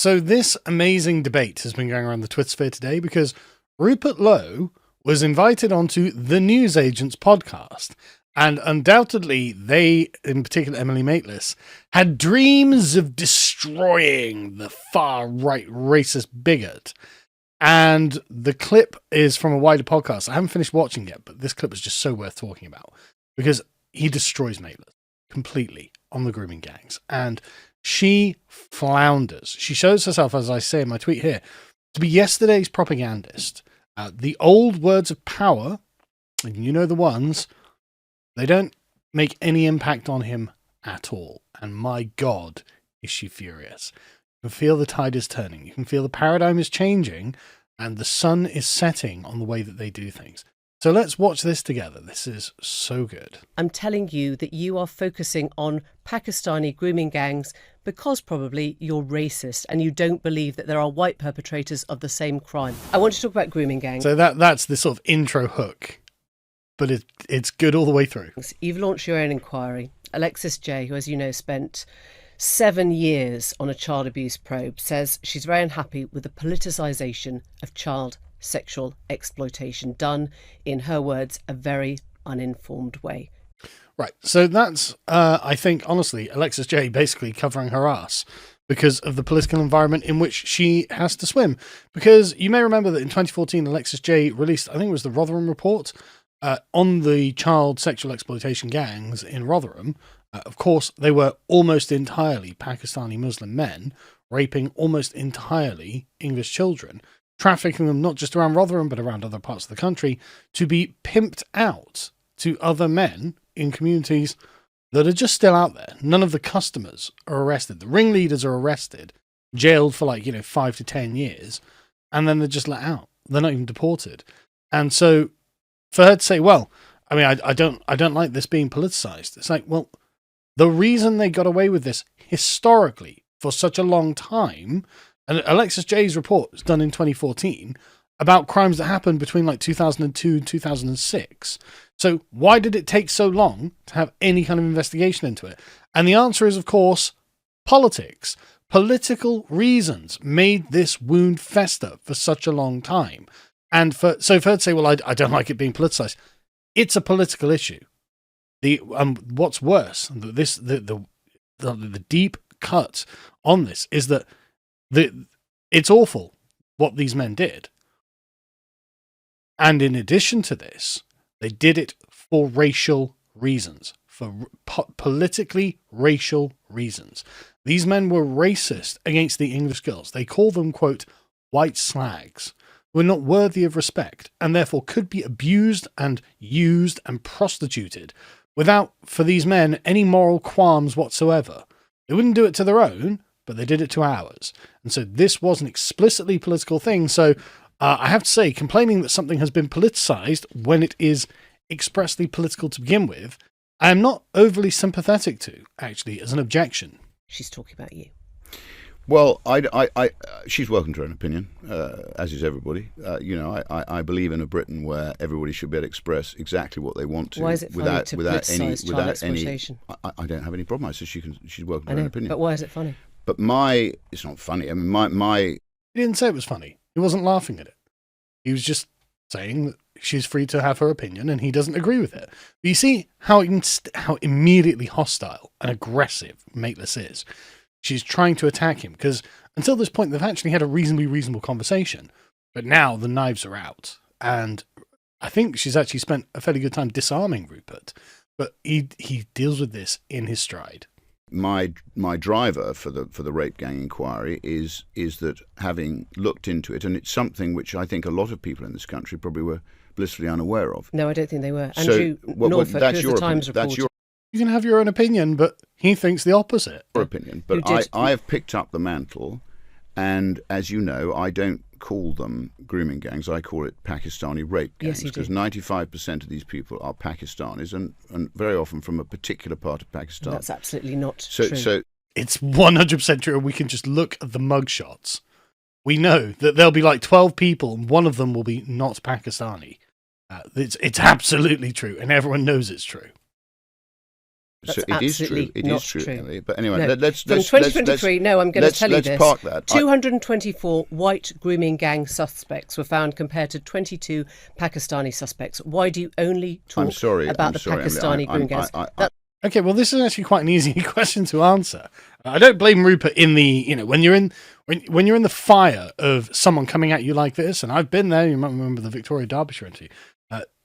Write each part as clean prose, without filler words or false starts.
So this amazing debate has been going around the Twitter sphere today because Rupert Lowe was invited onto the Newsagents podcast. And undoubtedly, they, in particular Emily Maitlis, had dreams of destroying the far-right racist bigot. And the clip is from a wider podcast. I haven't finished watching it, but this clip is just so worth talking about because he destroys Maitlis completely on the grooming gangs. And she flounders. She shows herself, as I say in my tweet here, to be yesterday's propagandist. The old words of power, and you know the ones, they don't make any impact on him at all. And my God, is she furious. You can feel the tide is turning. You can feel the paradigm is changing and the sun is setting on the way that they do things. So let's watch this together. This is so good. I'm telling you that you are focusing on Pakistani grooming gangs because probably you're racist and you don't believe that there are white perpetrators of the same crime. I want to talk about grooming gangs. So that's the sort of intro hook, but it's good all the way through. You've launched your own inquiry. Alexis J, who, as you know, spent 7 years on a child abuse probe, says she's very unhappy with the politicisation of child sexual exploitation done, in her words, a very uninformed way. Right. So that's, I think, honestly, Alexis J basically covering her ass because of the political environment in which she has to swim. Because you may remember that in 2014, Alexis J released, I think it was the Rotherham Report, on the child sexual exploitation gangs in Rotherham. Of course, they were almost entirely Pakistani Muslim men raping almost entirely English children, trafficking them not just around Rotherham, but around other parts of the country to be pimped out to other men in communities that are just still out there. None of the customers are arrested. The ringleaders are arrested, jailed for 5 to 10 years, and then they're just let out. They're not even deported. And so for her to say, well, I mean, I don't like this being politicized. It's like, well, the reason they got away with this historically for such a long time, and Alexis J's report was done in 2014 about crimes that happened between 2002 and 2006. So why did it take so long to have any kind of investigation into it? And the answer is, of course, politics. Political reasons made this wound fester for such a long time. And for her to say, well, I don't like it being politicized, it's a political issue. What's worse, the deep cut on this is that it's awful what these men did. And in addition to this, they did it for racial reasons, for politically racial reasons. These men were racist against the English girls. They call them, quote, white slags, who are not worthy of respect and therefore could be abused and used and prostituted without, for these men, any moral qualms whatsoever. They wouldn't do it to their own, but they did it to ours. And so this was an explicitly political thing. So I have to say, complaining that something has been politicized when it is expressly political to begin with, I am not overly sympathetic to, actually, as an objection. She's talking about you. Well, she's welcome to her own opinion, as is everybody. I believe in a Britain where everybody should be able to express exactly what they want to. Why is it funny to politicise child exploitation? I don't have any problem. I said she's welcome to her own opinion. But why is it funny? But it's not funny. I mean, He didn't say it was funny. He wasn't laughing at it. He was just saying that she's free to have her opinion and he doesn't agree with it. But you see how immediately hostile and aggressive Maitlis is. She's trying to attack him because until this point, they've actually had a reasonably reasonable conversation. But now the knives are out. And I think she's actually spent a fairly good time disarming Rupert. But he deals with this in his stride. My driver for the rape gang inquiry is that, having looked into it, and it's something which I think a lot of people in this country probably were blissfully unaware of. No, I don't think they were. So, Andrew Norfolk, who was the Times reporter. You can have your own opinion, but he thinks the opposite. Your opinion, but I have picked up the mantle, and as you know, I don't call them grooming gangs. I call it Pakistani rape gangs, because 95% of these people are Pakistanis, and very often from a particular part of Pakistan. That's absolutely not true. So it's 100% true. We can just look at the mugshots. We know that there'll be 12 people, and one of them will be not Pakistani. It's absolutely true, and everyone knows it's true. That's so it is true. absolutely It not is true, true. Emily. But anyway, No. let's From 2023, I'm going to tell you this. Let's park that. 224 white grooming gang suspects were found compared to 22 Pakistani suspects. Why do you only talk about the Pakistani grooming gangs? Okay, well, this is actually quite an easy question to answer. I don't blame Rupert in the, when you're in the fire of someone coming at you like this, and I've been there. You might remember the Victoria Derbyshire interview.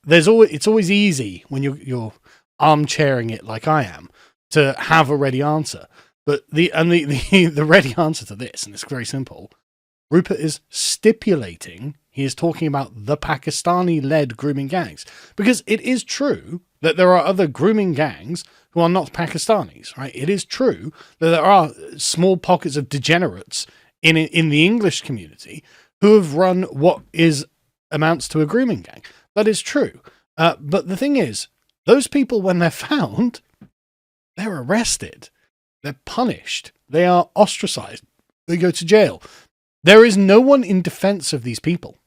It's always easy when you're armchairing it like I am to have a ready answer. But the ready answer to this, and it's very simple. Rupert is stipulating he is talking about the Pakistani-led grooming gangs, because it is true that there are other grooming gangs who are not Pakistanis, right? It is true that there are small pockets of degenerates in the English community who have run what amounts to a grooming gang. That is true. But the thing is, those people, when they're found, they're arrested. They're punished. They are ostracized. They go to jail. There is no one in defense of these people.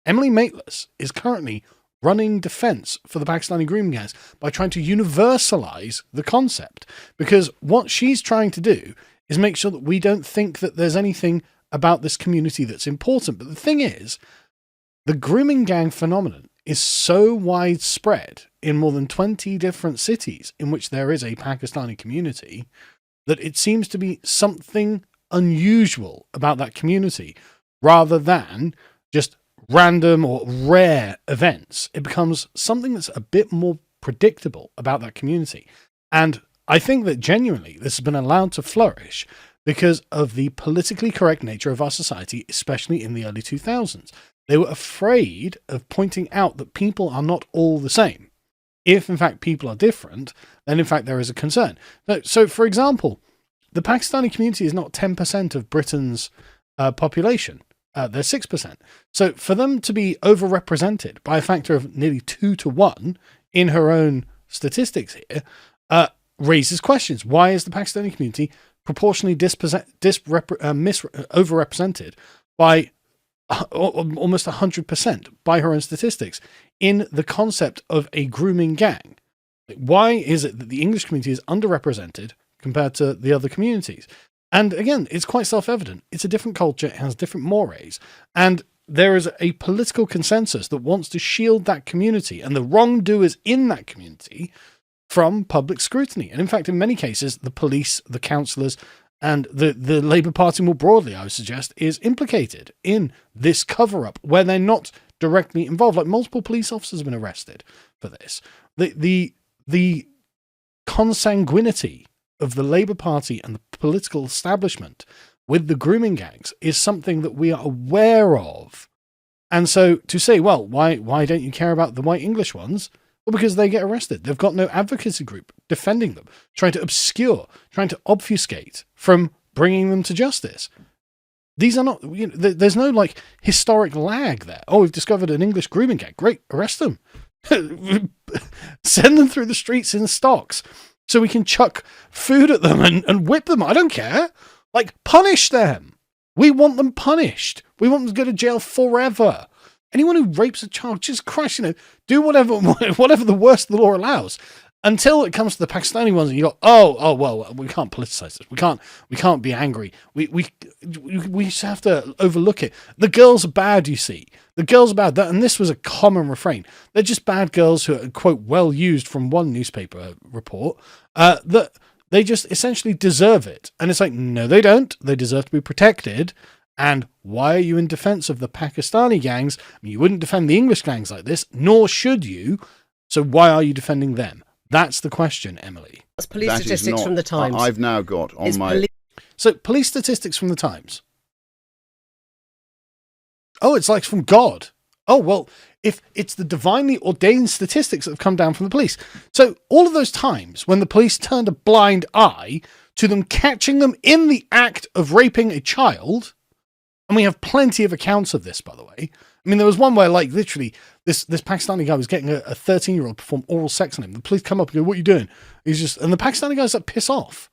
Emily Maitlis is currently running defense for the Pakistani grooming gangs by trying to universalize the concept, because what she's trying to do is make sure that we don't think that there's anything about this community that's important. But the thing is, the grooming gang phenomenon is so widespread in more than 20 different cities in which there is a Pakistani community that it seems to be something unusual about that community rather than just random or rare events. It becomes something that's a bit more predictable about that community. And I think that genuinely this has been allowed to flourish because of the politically correct nature of our society, especially in the early 2000s. They were afraid of pointing out that people are not all the same. If, in fact, people are different, then, in fact, there is a concern. So for example, the Pakistani community is not 10% of Britain's population. They're 6%. So for them to be overrepresented by a factor of nearly 2 to 1 in her own statistics here raises questions. Why is the Pakistani community proportionally overrepresented by almost 100% by her own statistics in the concept of a grooming gang? Why is it that the English community is underrepresented compared to the other communities? And again, it's quite self-evident. It's a different culture. It has different mores. And there is a political consensus that wants to shield that community and the wrongdoers in that community from public scrutiny. And in fact, in many cases, the police, the councillors, and the Labour Party more broadly, I would suggest, is implicated in this cover-up where they're not directly involved. Like multiple police officers have been arrested for this. The consanguinity of the Labour Party and the political establishment with the grooming gangs is something that we are aware of. And so to say, well, why don't you care about the white English ones? Well, because they get arrested. They've got no advocacy group defending them, trying to obscure, trying to obfuscate from bringing them to justice. These are not, there's no like historic lag there. Oh, we've discovered an English grooming gang. Great, arrest them. Send them through the streets in stocks so we can chuck food at them and whip them. I don't care. Like, punish them. We want them punished. We want them to go to jail forever. Anyone who rapes a child, Jesus Christ, do whatever the worst the law allows. Until it comes to the Pakistani ones, and you go, well, we can't politicize this. We can't be angry. We just have to overlook it. The girls are bad, you see. The girls are bad, and this was a common refrain. They're just bad girls who are, quote, well used from one newspaper report, that they just essentially deserve it. And it's like, no, they don't. They deserve to be protected. And why are you in defense of the Pakistani gangs? I mean, you wouldn't defend the English gangs like this, nor should you. So why are you defending them? That's the question, Emily. That's police statistics from the Times. I've now got on my... So, police statistics from the Times. Oh, it's like from God. Oh, well, if it's the divinely ordained statistics that have come down from the police. So, all of those times when the police turned a blind eye to them catching them in the act of raping a child, and we have plenty of accounts of this, by the way. I mean, there was one where, like, literally, this Pakistani guy was getting a 13-year-old perform oral sex on him. The police come up and go, "What are you doing?" And the Pakistani guy's like, "Piss off."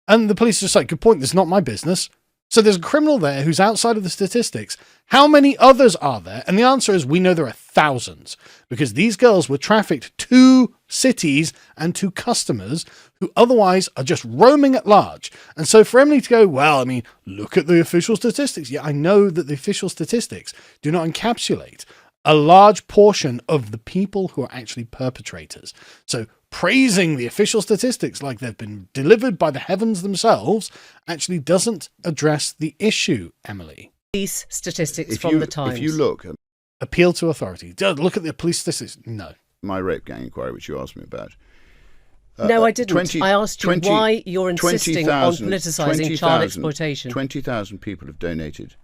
And the police are just like, "Good point. This is not my business." So there's a criminal there who's outside of the statistics. How many others are there? And the answer is we know there are thousands, because these girls were trafficked to cities and to customers who otherwise are just roaming at large. And so for Emily to go, well, I mean, look at the official statistics. Yeah, I know that the official statistics do not encapsulate a large portion of the people who are actually perpetrators. So praising the official statistics like they've been delivered by the heavens themselves actually doesn't address the issue, Emily. Police statistics from the Times. If you look at... Appeal to authority. Look at the police statistics. No. My rape gang inquiry, which you asked me about. No, I didn't. I asked you why you're insisting on politicising child exploitation. 20,000 people have donated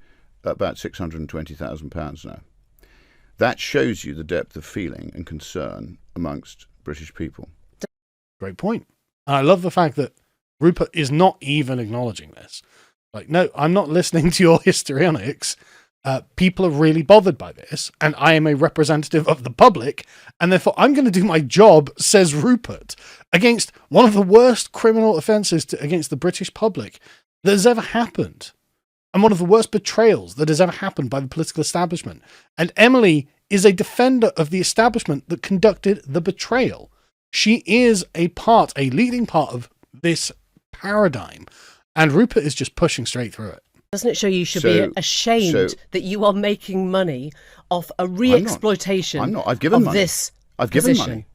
about £620,000 now. That shows you the depth of feeling and concern amongst British people. Great point. And I love the fact that Rupert is not even acknowledging this. Like, no, I'm not listening to your histrionics. People are really bothered by this, and I am a representative of the public, and therefore I'm going to do my job, says Rupert, against one of the worst criminal offences against the British public that has ever happened, and one of the worst betrayals that has ever happened by the political establishment. And Emily is a defender of the establishment that conducted the betrayal. She is a leading part of this paradigm, and Rupert is just pushing straight through it. Doesn't it show you should be ashamed that you are making money off a re-exploitation I'm not. I've given money. I've given money.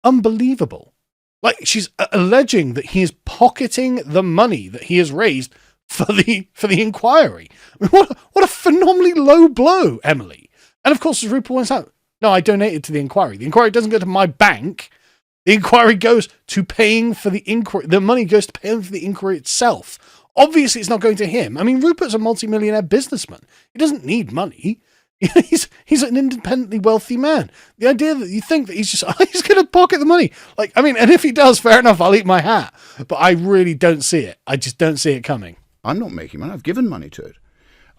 Unbelievable. Like, she's alleging that he is pocketing the money that he has raised for the inquiry. I mean, what a phenomenally low blow, Emily. And of course, as Rupert points out, no, I donated to the inquiry. The inquiry doesn't go to my bank. The inquiry goes to paying for the inquiry. The money goes to paying for the inquiry itself. Obviously, it's not going to him. I mean, Rupert's a multi-millionaire businessman. He doesn't need money. He's an independently wealthy man. The idea that you think that he's going to pocket the money. Like, I mean, and if he does, fair enough, I'll eat my hat. But I really don't see it. I just don't see it coming. I'm not making money. I've given money to it.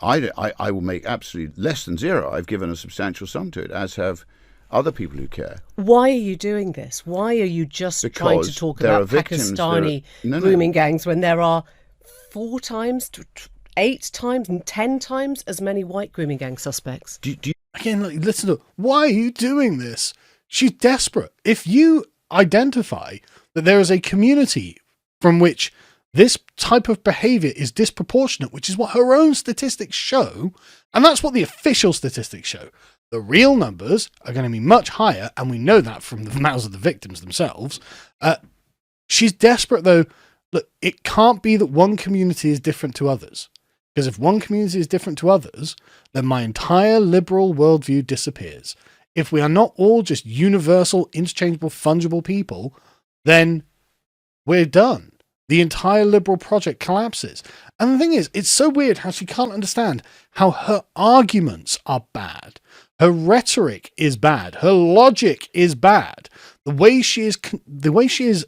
I will make absolutely less than zero. I've given a substantial sum to it, as have other people who care. Why are you doing this? Why are you just trying to talk about Pakistani grooming gangs when there are 4 times, 8 times, and 10 times as many white grooming gang suspects? Again, listen to her. Why are you doing this? She's desperate. If you identify that there is a community from which this type of behaviour is disproportionate, which is what her own statistics show, and that's what the official statistics show. The real numbers are going to be much higher, and we know that from the mouths of the victims themselves. She's desperate, though. Look, it can't be that one community is different to others. Because if one community is different to others, then my entire liberal worldview disappears. If we are not all just universal, interchangeable, fungible people, then we're done. The entire liberal project collapses. And the thing is, it's so weird how she can't understand how her arguments are bad. Her rhetoric is bad. Her logic is bad. The way she is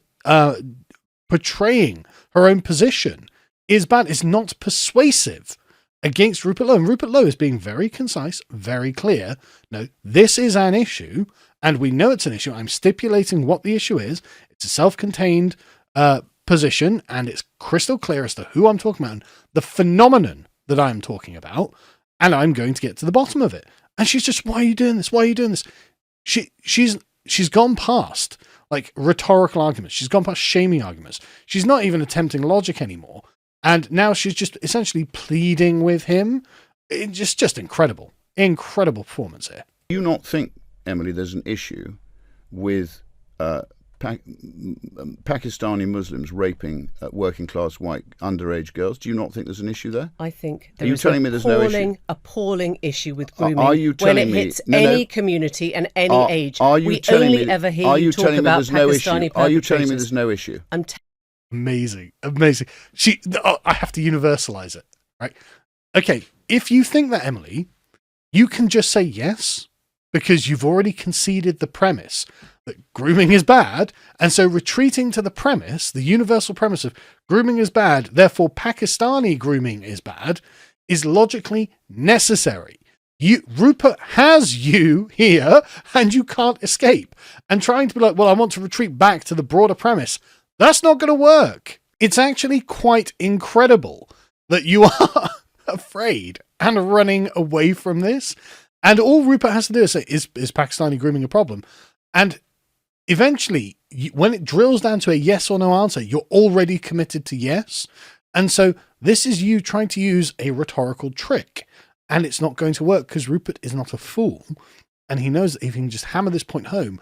portraying her own position is bad. It's not persuasive against Rupert Lowe. And Rupert Lowe is being very concise, very clear. No, this is an issue, and we know it's an issue. I'm stipulating what the issue is. It's a self-contained position, and it's crystal clear as to who I'm talking about, and the phenomenon that I'm talking about, and I'm going to get to the bottom of it. And she's just, why are you doing this? Why are you doing this? She's gone past like rhetorical arguments. She's gone past shaming arguments. She's not even attempting logic anymore. And now she's just essentially pleading with him. It's just incredible. Incredible performance here. Do you not think, Emily, there's an issue with Pakistani Muslims raping working-class white underage girls? Do you not think there's an issue there? I think there is an appalling issue with grooming when it hits any community and any age. We only ever hear you talk about Pakistani perpetrators. Are you telling me there's no issue? Amazing. I have to universalize it, right? Okay, if you think that, Emily, you can just say yes, because you've already conceded the premise that grooming is bad, and so retreating to the premise, the universal premise of grooming is bad, therefore Pakistani grooming is bad, is logically necessary. Rupert has you here, and you can't escape. And trying to be like, well, I want to retreat back to the broader premise, that's not going to work. It's actually quite incredible that you are afraid and running away from this. And all Rupert has to do is say, is Pakistani grooming a problem? And eventually, when it drills down to a yes or no answer, you're already committed to yes. And so this is you trying to use a rhetorical trick. And it's not going to work because Rupert is not a fool. And he knows that if he can just hammer this point home,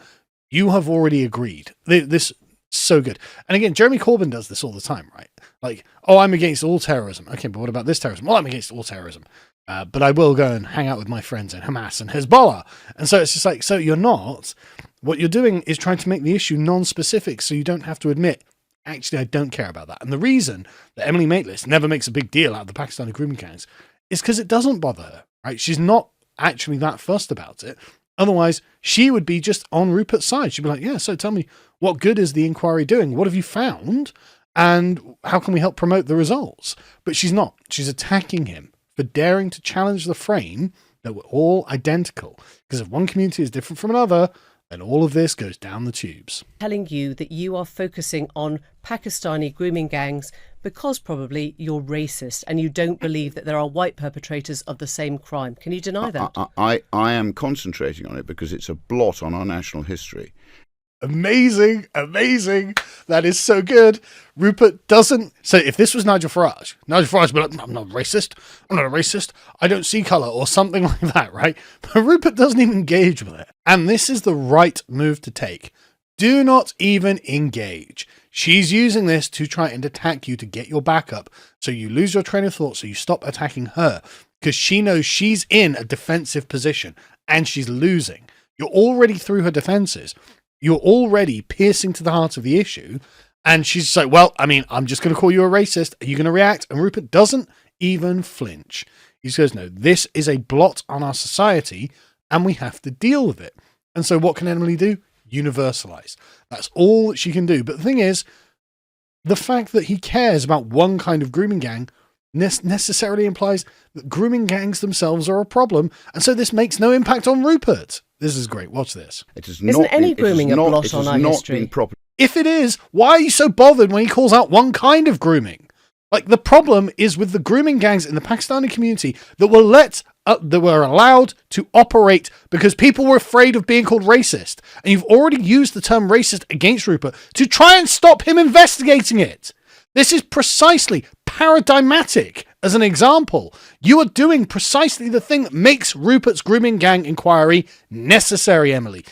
you have already agreed. This is so good. And again, Jeremy Corbyn does this all the time, right? Like, oh, I'm against all terrorism. Okay, but what about this terrorism? Well, I'm against all terrorism. But I will go and hang out with my friends in Hamas and Hezbollah. And so it's just like, so you're not. What you're doing is trying to make the issue non-specific so you don't have to admit, actually, I don't care about that. And the reason that Emily Maitlis never makes a big deal out of the Pakistani grooming gangs is because it doesn't bother her, right? She's not actually that fussed about it. Otherwise, she would be just on Rupert's side. She'd be like, yeah, so tell me, what good is the inquiry doing? What have you found? And how can we help promote the results? But she's not. She's attacking him for daring to challenge the frame that we're all identical. Because if one community is different from another, then all of this goes down the tubes. Telling you that you are focusing on Pakistani grooming gangs because probably you're racist and you don't believe that there are white perpetrators of the same crime. Can you deny that? I am concentrating on it because it's a blot on our national history. Amazing, amazing. That is so good. Rupert doesn't. So if this was Nigel Farage would be like, I'm not racist. I'm not a racist. I don't see colour or something like that, right? But Rupert doesn't even engage with it. And this is the right move to take. Do not even engage. She's using this to try and attack you to get your back up. So you lose your train of thought. So you stop attacking her because she knows she's in a defensive position and she's losing. You're already through her defenses. You're already piercing to the heart of the issue. And she's just like, well, I mean, I'm just going to call you a racist. Are you going to react? And Rupert doesn't even flinch. He says, no, this is a blot on our society and we have to deal with it. And so what can Emily do? Universalize. That's all that she can do. But the thing is, the fact that he cares about one kind of grooming gang necessarily implies that grooming gangs themselves are a problem. And so this makes no impact on Rupert. This is great. Watch this. Isn't any grooming a blot on our history? If it is, why are you so bothered when he calls out one kind of grooming? Like, the problem is with the grooming gangs in the Pakistani community that were allowed to operate because people were afraid of being called racist. And you've already used the term racist against Rupert to try and stop him investigating it. This is precisely paradigmatic. As an example, you are doing precisely the thing that makes Rupert's grooming gang inquiry necessary, Emily.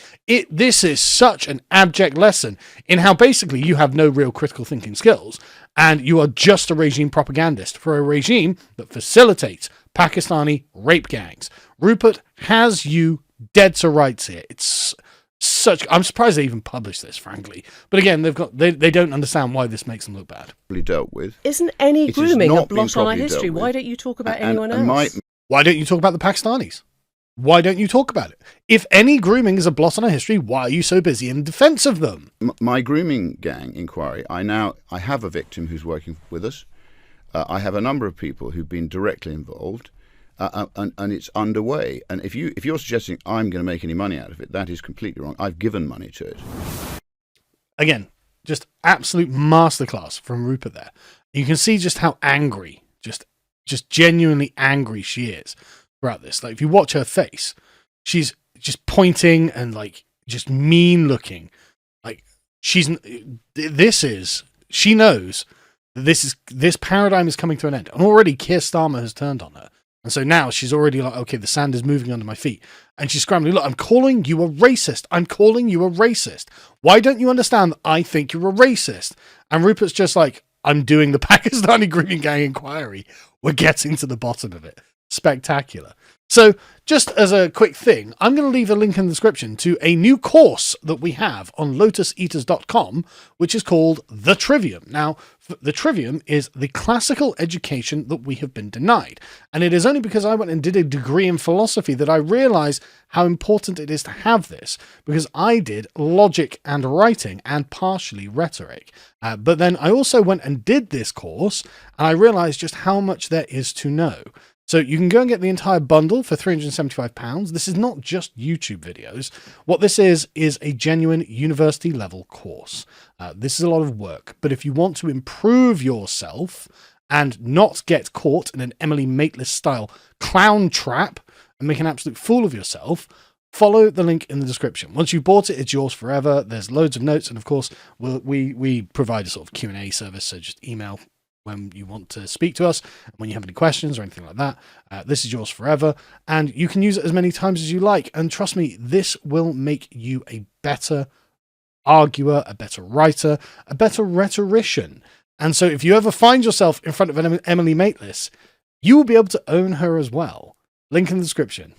This is such an abject lesson in how basically you have no real critical thinking skills and you are just a regime propagandist for a regime that facilitates Pakistani rape gangs. Rupert has you dead to rights here. It's such. I'm surprised they even published this, frankly. But again, they don't understand why this makes them look bad. Dealt with. Isn't any grooming a blot on our history? Why don't you talk about anyone else? Why don't you talk about the Pakistanis? Why don't you talk about it? If any grooming is a blot on our history, why are you so busy in defence of them? My grooming gang inquiry, I have a victim who's working with us. I have a number of people who've been directly involved, and it's underway. And if you're suggesting I'm going to make any money out of it, that is completely wrong. I've given money to it. Again, just absolute masterclass from Rupert there. You can see just how angry, just genuinely angry she is throughout this. Like, if you watch her face, she's just pointing and like just mean looking. Like, she knows that this paradigm is coming to an end. And already Keir Starmer has turned on her. And so now she's already like, okay, the sand is moving under my feet. And she's scrambling. Look, I'm calling you a racist. I'm calling you a racist. Why don't you understand that I think you're a racist? And Rupert's just like, I'm doing the Pakistani grooming gang inquiry. We're getting to the bottom of it. Spectacular. So just as a quick thing, I'm going to leave a link in the description to a new course that we have on lotuseaters.com, which is called The Trivium. Now, the Trivium is the classical education that we have been denied. And it is only because I went and did a degree in philosophy that I realized how important it is to have this, because I did logic and writing and partially rhetoric. But then I also went and did this course, and I realized just how much there is to know. So you can go and get the entire bundle for £375. This is not just YouTube videos. What this is a genuine university level course. This is a lot of work, but if you want to improve yourself and not get caught in an Emily Maitlis style clown trap and make an absolute fool of yourself, follow the link in the description. Once you've bought it, it's yours forever. There's loads of notes, and of course, we provide a sort of Q&A service, so just email when you want to speak to us, when you have any questions or anything like that. This is yours forever, and you can use it as many times as you like. And trust me, this will make you a better arguer, a better writer, a better rhetorician. And so if you ever find yourself in front of an Emily Maitlis, you will be able to own her as well. Link in the description.